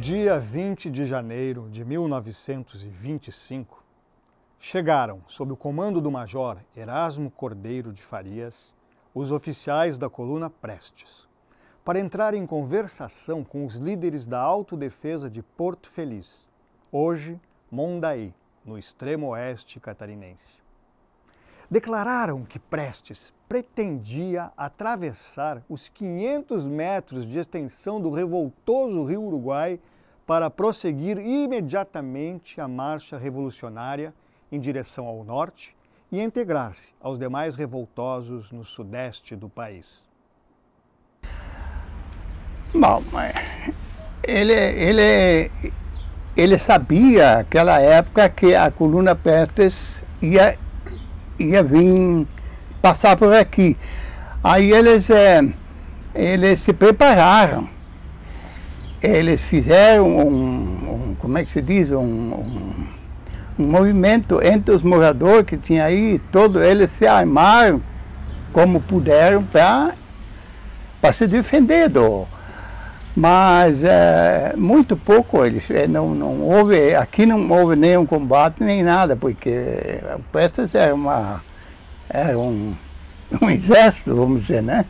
Dia 20 de janeiro de 1925, chegaram, sob o comando do Major Erasmo Cordeiro de Farias, os oficiais da coluna Prestes, para entrar em conversação com os líderes da autodefesa de Porto Feliz, hoje Mondaí, no extremo oeste catarinense. Declararam que Prestes pretendia atravessar os 500 metros de extensão do revoltoso Rio Uruguai para prosseguir imediatamente a marcha revolucionária em direção ao norte e integrar-se aos demais revoltosos no sudeste do país. Bom, ele sabia naquela época que a coluna Prestes ia vir passar por aqui. Aí eles se prepararam. Eles fizeram como é que se diz, um movimento entre os moradores que tinha aí, todos eles se armaram como puderam para se defender mas muito pouco, aqui não houve nenhum combate nem nada, porque o Prestes era um exército, vamos dizer, né?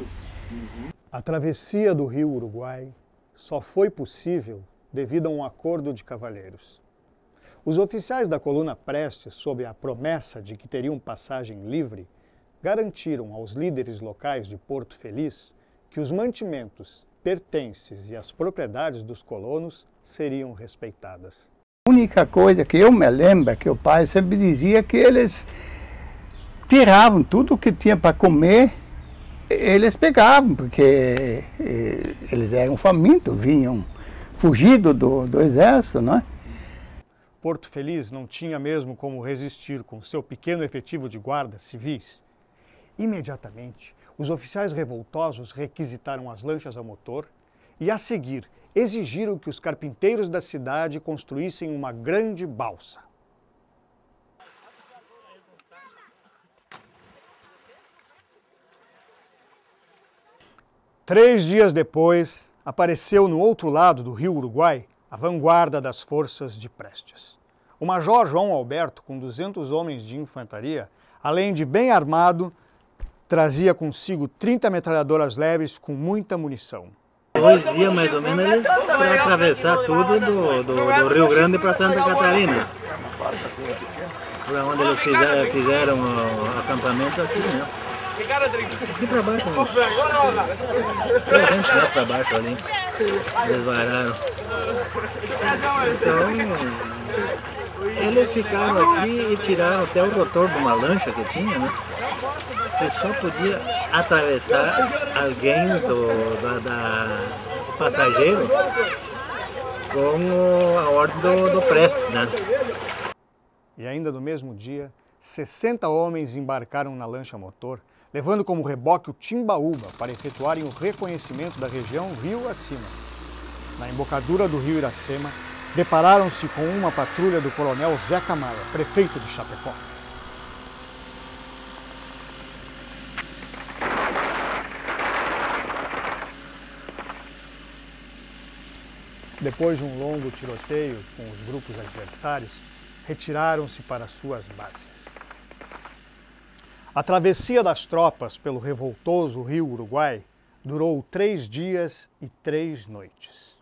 A travessia do Rio Uruguai só foi possível devido a um acordo de cavalheiros. Os oficiais da coluna Prestes, sob a promessa de que teriam passagem livre, garantiram aos líderes locais de Porto Feliz que os mantimentos, pertences e as propriedades dos colonos seriam respeitadas. A única coisa que eu me lembro é que o pai sempre dizia que eles tiravam tudo o que tinha para comer, eles pegavam, porque eles eram famintos, vinham fugidos do exército, não é? Porto Feliz não tinha mesmo como resistir com seu pequeno efetivo de guardas civis. Imediatamente, os oficiais revoltosos requisitaram as lanchas a motor e, a seguir, exigiram que os carpinteiros da cidade construíssem uma grande balsa. Três dias depois, apareceu no outro lado do rio Uruguai a vanguarda das forças de Prestes. O major João Alberto, com 200 homens de infantaria, além de bem armado, trazia consigo 30 metralhadoras leves com muita munição. 2 dias mais ou menos eles para atravessar tudo do Rio Grande para Santa Catarina. Para onde eles fizeram o acampamento aqui, né? Aqui para baixo, uns 300 metros para baixo ali, eles vararam. Então, eles ficaram aqui e tiraram até o rotor de uma lancha que tinha, né? Que só podia atravessar alguém da passageiro com a ordem do Prestes, né? E ainda no mesmo dia, 60 homens embarcaram na lancha motor, levando como reboque o Timbaúba para efetuarem o reconhecimento da região rio acima. Na embocadura do rio Iracema, depararam-se com uma patrulha do coronel Zeca Maia, prefeito de Chapecó. Depois de um longo tiroteio com os grupos adversários, retiraram-se para suas bases. A travessia das tropas pelo revoltoso rio Uruguai durou 3 dias e 3 noites.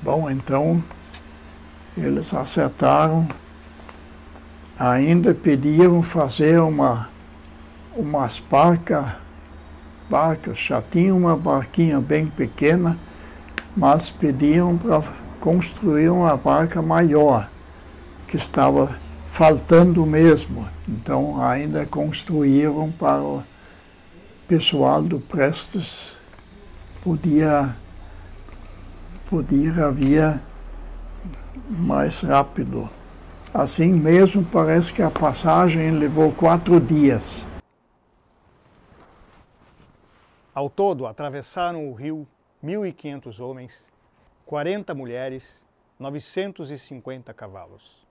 Bom, então eles acertaram, ainda pediram fazer umas barcas, já tinha uma barquinha bem pequena, mas pediam para construir uma barca maior, que estava faltando mesmo. Então ainda construíram para o pessoal do Prestes podia ir a via mais rápido. Assim mesmo parece que a passagem levou 4 dias. Ao todo, atravessaram o rio 1.500 homens, 40 mulheres, 950 cavalos.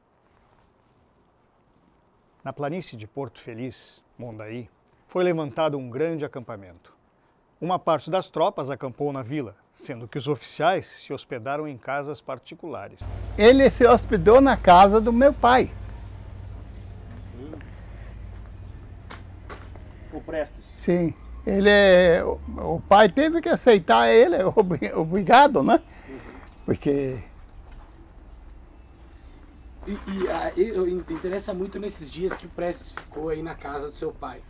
Na planície de Porto Feliz, Mondaí, foi levantado um grande acampamento. Uma parte das tropas acampou na vila, sendo que os oficiais se hospedaram em casas particulares. Ele se hospedou na casa do meu pai. O Prestes? Sim. O pai teve que aceitar ele, obrigado, né? Porque... interessa muito nesses dias que o Prestes ficou aí na casa do seu pai.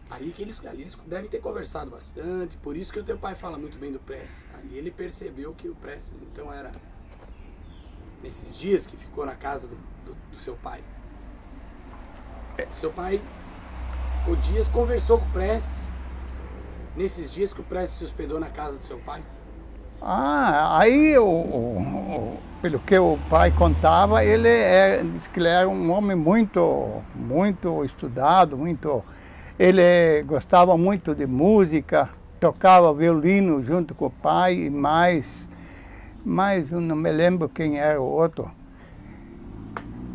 Ali eles devem ter conversado bastante, por isso que o teu pai fala muito bem do Prestes. Ali ele percebeu que o Prestes, então, era nesses dias que ficou na casa do seu pai. Seu pai ficou dias, conversou com o Prestes, nesses dias que o Prestes se hospedou na casa do seu pai. Aí, pelo que o pai contava, disse que ele era um homem muito estudado, ele gostava muito de música, tocava violino junto com o pai e mais eu não me lembro quem era o outro.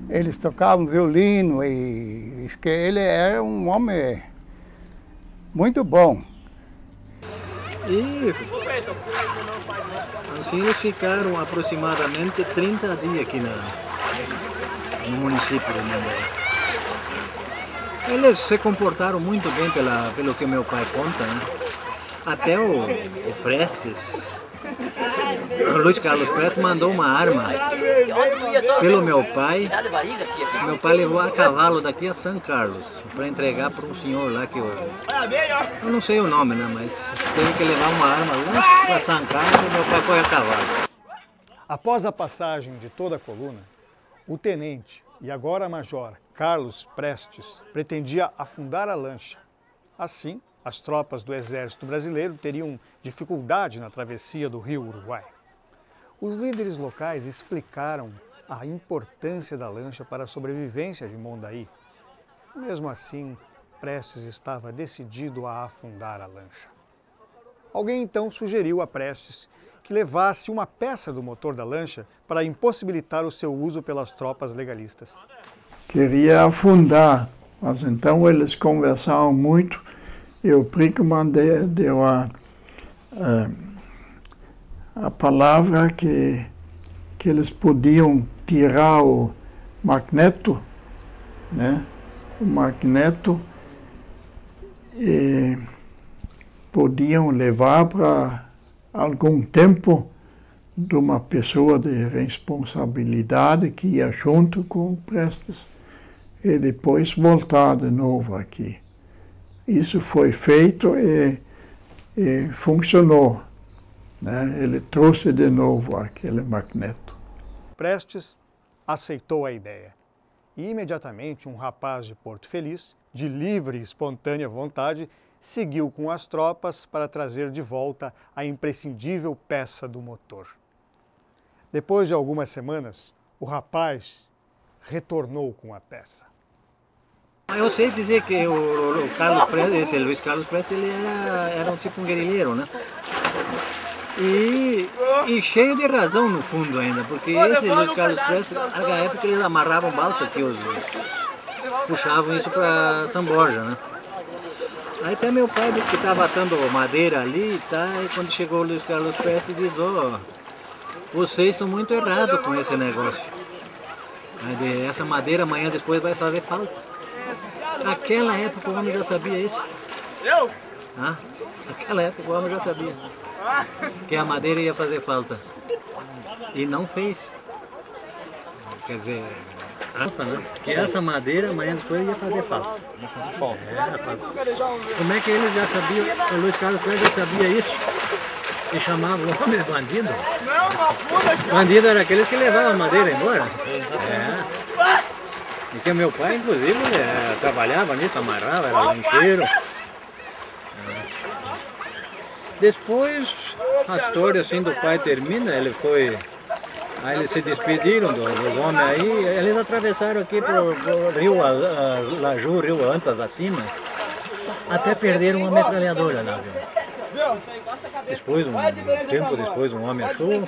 Eles tocavam violino e diz que ele era um homem muito bom. E assim eles ficaram aproximadamente 30 dias aqui no município de Mondaí. Eles se comportaram muito bem pelo que meu pai conta, né? Até o Prestes, o Luiz Carlos Prestes, mandou uma arma pelo meu pai. Meu pai levou a cavalo daqui a São Carlos para entregar para um senhor lá que eu não sei o nome, né? Mas teve que levar uma arma lá para São Carlos e meu pai foi a cavalo. Após a passagem de toda a coluna, o tenente e agora major Carlos Prestes pretendia afundar a lancha. Assim, as tropas do exército brasileiro teriam dificuldade na travessia do rio Uruguai. Os líderes locais explicaram a importância da lancha para a sobrevivência de Mondaí. Mesmo assim, Prestes estava decidido a afundar a lancha. Alguém então sugeriu a Prestes que levasse uma peça do motor da lancha para impossibilitar o seu uso pelas tropas legalistas. Queria afundar, mas então eles conversaram muito e o Brinkmann deu a palavra que eles podiam tirar o magneto, né? O magneto e podiam levar para algum tempo de uma pessoa de responsabilidade que ia junto com o Prestes e depois voltar de novo aqui. isso foi feito e funcionou, né? Ele trouxe de novo aquele magneto. Prestes aceitou a ideia e imediatamente um rapaz de Porto Feliz, de livre e espontânea vontade, seguiu com as tropas para trazer de volta a imprescindível peça do motor. Depois de algumas semanas, o rapaz retornou com a peça. Eu sei dizer que o Carlos Prestes, esse Luiz Carlos Prestes, ele era um guerrilheiro, né? E cheio de razão no fundo ainda, porque esse Luiz Carlos Prestes, naquela época eles amarravam balsa que puxavam isso para São Borja, né? Aí até meu pai disse que estava atando madeira ali, tá? E quando chegou o Luiz Carlos Prestes diz, vocês estão muito errados com esse negócio. Essa madeira amanhã depois vai fazer falta. Naquela época o homem já sabia isso. Naquela época o homem já sabia que a madeira ia fazer falta. E não fez. Quer dizer, que essa madeira amanhã depois ia fazer falta. Não faz falta. Como é que eles já sabiam, o Luiz Carlos Prestes já sabia isso? E chamava o homem de bandido? Bandido era aqueles que levavam a madeira embora. E que meu pai, inclusive, trabalhava nisso, amarrava, era lancheiro. Depois, a história assim do pai termina, ele foi... Aí eles se despediram dos homens aí, eles atravessaram aqui pro rio Laju, rio Antas acima, até perderam uma metralhadora lá, viu? Depois, um tempo depois, um homem achou.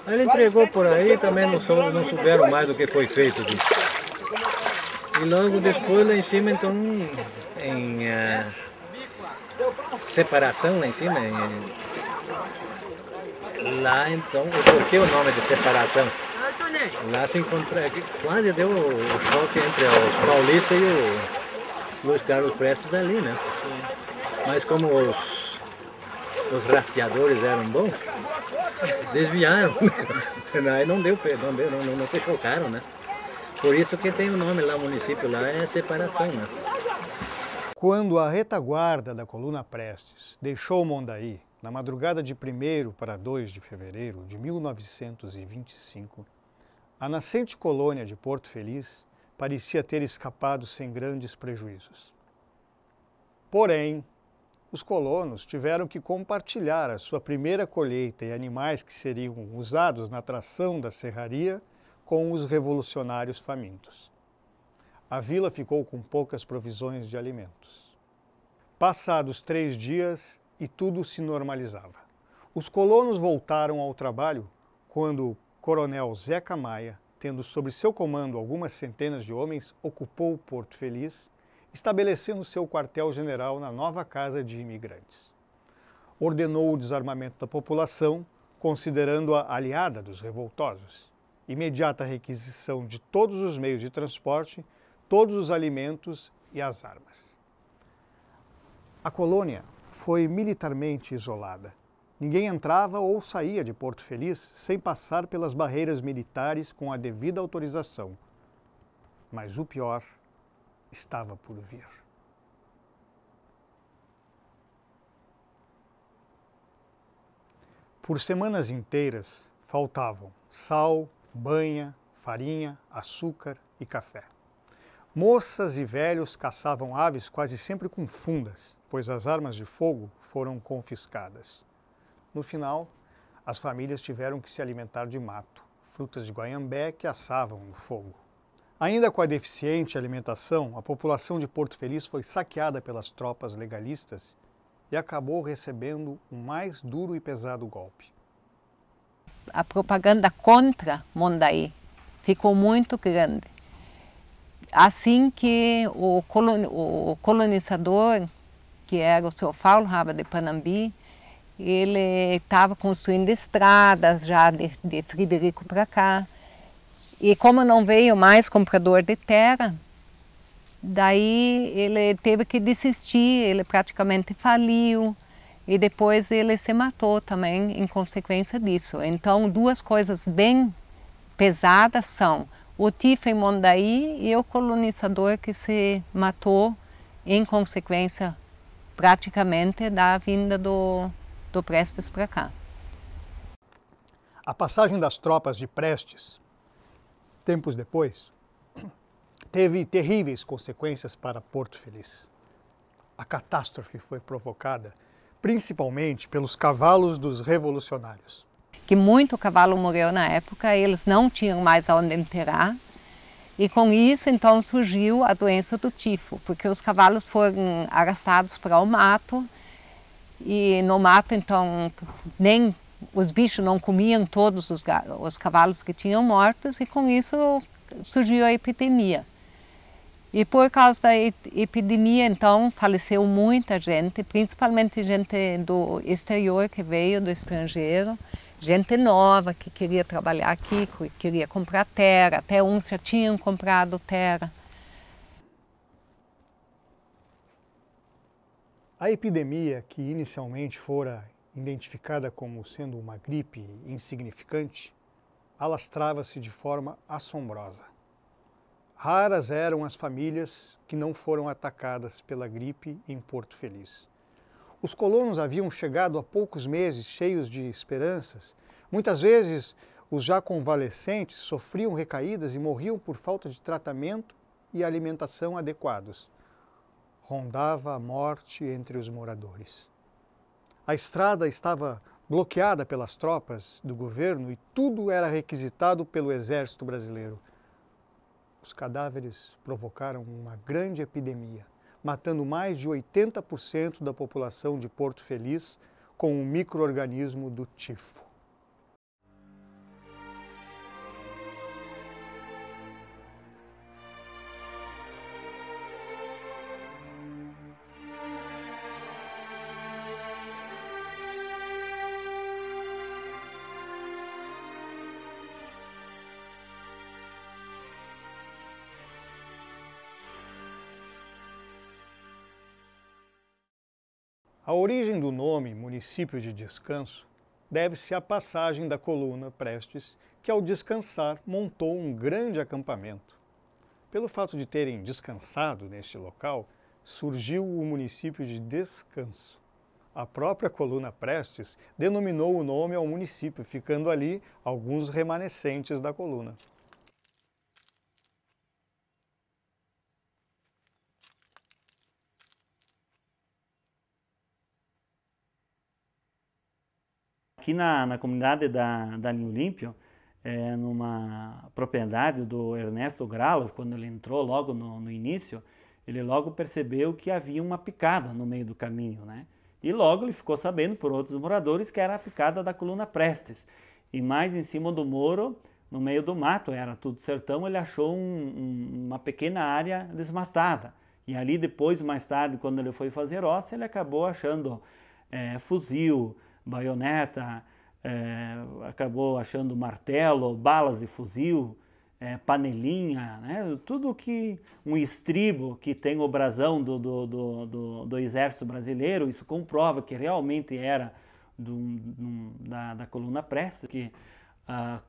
Aí ele entregou por aí, também não souberam mais o que foi feito disso. E logo depois, lá em cima, então, em separação, lá em cima, lá então, por que o nome de separação? Lá se encontra, quase deu o choque entre o Paulista e o Luiz Carlos Prestes ali, né? Mas como os rastreadores eram bons, desviaram. Aí não se chocaram, né? Por isso que tem o nome lá, o município lá é Separação, né? Quando a retaguarda da coluna Prestes deixou Mondaí, na madrugada de 1º para 2 de fevereiro de 1925, a nascente colônia de Porto Feliz parecia ter escapado sem grandes prejuízos. Porém, os colonos tiveram que compartilhar a sua primeira colheita e animais que seriam usados na tração da serraria com os revolucionários famintos. A vila ficou com poucas provisões de alimentos. Passados 3 dias, e tudo se normalizava. Os colonos voltaram ao trabalho quando o coronel Zeca Maia, tendo sob seu comando algumas centenas de homens, ocupou Porto Feliz, estabelecendo seu quartel-general na nova casa de imigrantes. Ordenou o desarmamento da população, considerando-a aliada dos revoltosos, imediata requisição de todos os meios de transporte, todos os alimentos e as armas. A colônia foi militarmente isolada. Ninguém entrava ou saía de Porto Feliz sem passar pelas barreiras militares com a devida autorização. Mas o pior estava por vir. Por semanas inteiras faltavam sal, banha, farinha, açúcar e café. Moças e velhos caçavam aves quase sempre com fundas, pois as armas de fogo foram confiscadas. No final, as famílias tiveram que se alimentar de mato, frutas de guaiambé que assavam no fogo. Ainda com a deficiente alimentação, a população de Porto Feliz foi saqueada pelas tropas legalistas e acabou recebendo o mais duro e pesado golpe. A propaganda contra Mondaí ficou muito grande. Assim que o colonizador, que era o seu Paulo Raba de Panambi, ele estava construindo estradas já de Frederico para cá. E como não veio mais comprador de terra, daí ele teve que desistir, ele praticamente faliu. E depois ele se matou também em consequência disso. Então, duas coisas bem pesadas são o tifo em Mondaí e o colonizador que se matou em consequência praticamente da vinda do Prestes para cá. A passagem das tropas de Prestes, tempos depois, teve terríveis consequências para Porto Feliz. A catástrofe foi provocada principalmente pelos cavalos dos revolucionários. Que muito cavalo morreu na época, eles não tinham mais aonde enterrar, e com isso então surgiu a doença do tifo, porque os cavalos foram arrastados para o mato, e no mato então nem os bichos não comiam todos os cavalos que tinham mortos, e com isso surgiu a epidemia. E por causa da epidemia, então, faleceu muita gente, principalmente gente do exterior que veio, do estrangeiro, gente nova que queria trabalhar aqui, que queria comprar terra, até uns já tinham comprado terra. A epidemia, que inicialmente fora identificada como sendo uma gripe insignificante, alastrava-se de forma assombrosa. Raras eram as famílias que não foram atacadas pela gripe em Porto Feliz. Os colonos haviam chegado há poucos meses cheios de esperanças. Muitas vezes, os já convalescentes sofriam recaídas e morriam por falta de tratamento e alimentação adequados. Rondava a morte entre os moradores. A estrada estava bloqueada pelas tropas do governo e tudo era requisitado pelo exército brasileiro. Os cadáveres provocaram uma grande epidemia, matando mais de 80% da população de Porto Feliz com o micro-organismo do tifo. A origem do nome Município de Descanso deve-se à passagem da coluna Prestes, que ao descansar montou um grande acampamento. Pelo fato de terem descansado neste local, surgiu o município de Descanso. A própria coluna Prestes denominou o nome ao município, ficando ali alguns remanescentes da coluna. Aqui na comunidade da Linha Olímpio, numa propriedade do Ernesto Gralo, quando ele entrou logo no início, ele logo percebeu que havia uma picada no meio do caminho, né? E logo ele ficou sabendo por outros moradores que era a picada da coluna Prestes. E mais em cima do morro, no meio do mato, era tudo sertão, ele achou uma pequena área desmatada. E ali depois, mais tarde, quando ele foi fazer roça, ele acabou achando fuzil, baioneta, acabou achando martelo, balas de fuzil, panelinha, né? Tudo que um estribo que tem o brasão do exército brasileiro, isso comprova que realmente era da coluna Prestes, que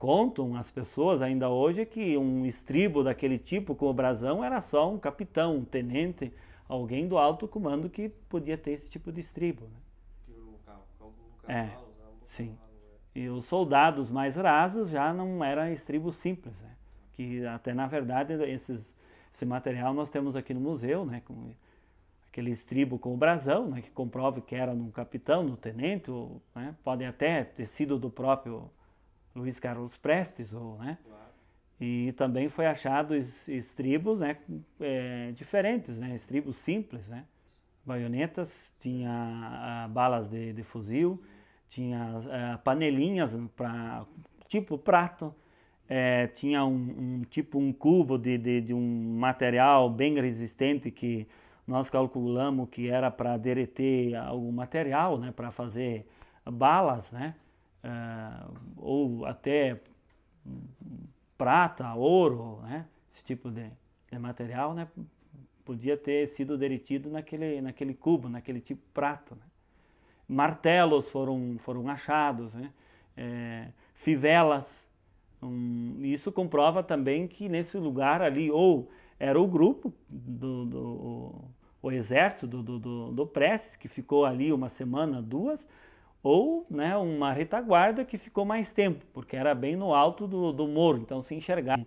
contam as pessoas ainda hoje que um estribo daquele tipo com o brasão era só um capitão, um tenente, alguém do alto comando que podia ter esse tipo de estribo, né? Sim. E os soldados mais rasos já não era estribo simples, né? Que até na verdade esse material nós temos aqui no museu, né? Com aquele estribo com o brasão, né? Que comprova que era no capitão, no tenente, ou, né? Pode até ter sido do próprio Luiz Carlos Prestes, ou, né? E também foi achado estribos, né? Diferentes, né? Estribos simples, né? Baionetas, tinha balas de fuzil, tinha panelinhas para tipo prato, tinha um cubo de um material bem resistente que nós calculamos que era para derreter algum material, né, para fazer balas, né, ou até prata, ouro, né, esse tipo de material, né, podia ter sido derretido naquele cubo, naquele tipo de prato, né. Martelos foram achados, né? Fivelas. Isso comprova também que nesse lugar ali, ou era o grupo, o exército do Prestes, que ficou ali uma semana, duas, ou, né, uma retaguarda que ficou mais tempo, porque era bem no alto do morro, então se enxergava.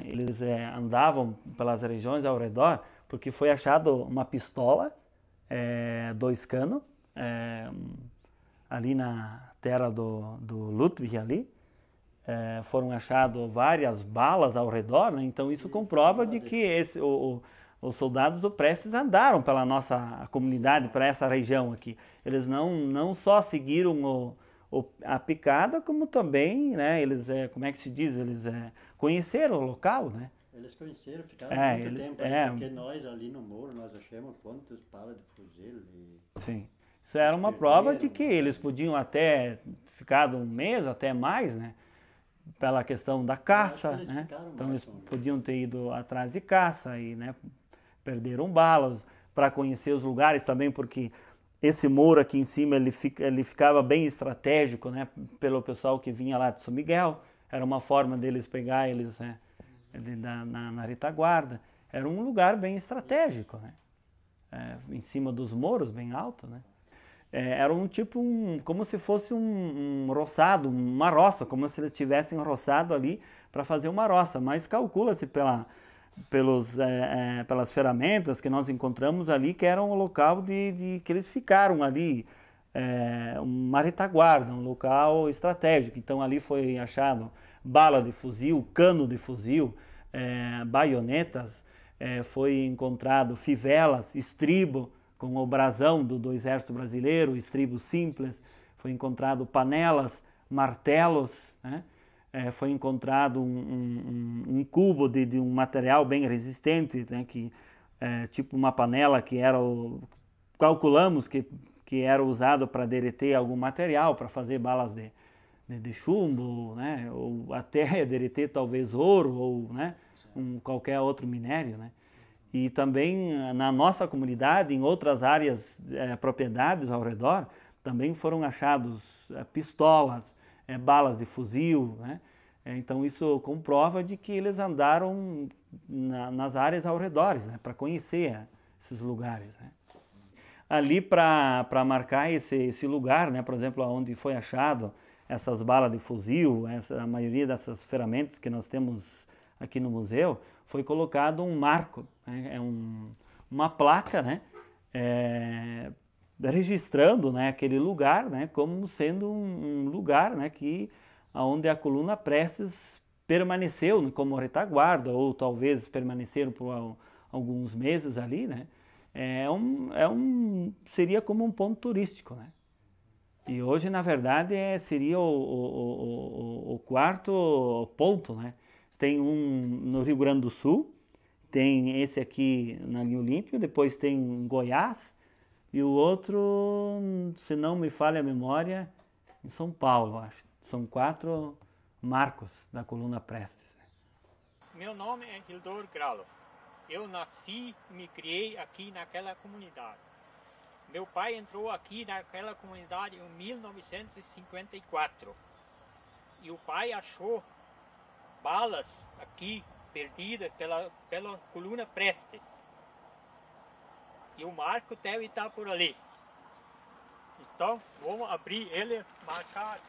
Eles andavam pelas regiões ao redor, porque foi achado uma pistola, 2 canos, ali na terra do Ludwig ali. Foram achadas várias balas ao redor, né? Então isso comprova de que os soldados do Prestes andaram pela nossa comunidade, para essa região aqui. Eles não só seguiram a picada, como também, né, eles, como é que se diz, eles conheceram o local, né? Eles conheceram, ficaram muito tempo ali, porque nós ali no morro, nós achamos quantas balas de fuzil. Sim, isso era uma prova de que eles podiam até ficar um mês, até mais, né? Pela questão da caça, né? Então eles podiam ter ido atrás de caça e, né, perderam balas para conhecer os lugares também, porque esse morro aqui em cima ele ficava bem estratégico, né, pelo pessoal que vinha lá de São Miguel. Era uma forma deles pegar eles, né, na retaguarda. Era um lugar bem estratégico, né, em cima dos morros, bem alto, né. Era como se fosse um roçado, uma roça, como se eles tivessem roçado ali para fazer uma roça, mas calcula-se pelas ferramentas que nós encontramos ali, que era um local que eles ficaram ali, uma retaguarda, um local estratégico. Então ali foi achado bala de fuzil, cano de fuzil, baionetas, foi encontrado fivelas, estribo, com o brasão do Exército Brasileiro, estribo simples, foi encontrado panelas, martelos, né? Foi encontrado um cubo de um material bem resistente, né? Tipo uma panela que calculamos que era usado para derreter algum material, para fazer balas de chumbo, né? Ou até derreter talvez ouro, ou, né, qualquer outro minério, né? E também na nossa comunidade, em outras áreas, propriedades ao redor, também foram achados pistolas, balas de fuzil, né? Então isso comprova de que eles andaram nas áreas ao redor, né, para conhecer esses lugares, né? Ali para marcar esse lugar, né, por exemplo, onde foi achado essas balas de fuzil, a maioria dessas ferramentas que nós temos aqui no museu, foi colocado um marco, né, uma placa, né, registrando, né, aquele lugar, né, como sendo um lugar, né, onde a coluna Prestes permaneceu como retaguarda, ou talvez permaneceram por alguns meses ali, né. Seria como um ponto turístico, né. E hoje, na verdade, seria o quarto ponto, né. Tem um no Rio Grande do Sul, tem esse aqui na Linha Olímpia, depois tem em Goiás, e o outro, se não me falha a memória, em São Paulo, acho. São 4 marcos da coluna Prestes. Meu nome é Hildor Gralo. Eu nasci e me criei aqui naquela comunidade. Meu pai entrou aqui naquela comunidade em 1954. E o pai achou balas aqui perdidas pela coluna Prestes. E o marco deve estar por ali. Então, vamos abrir ele, marcar.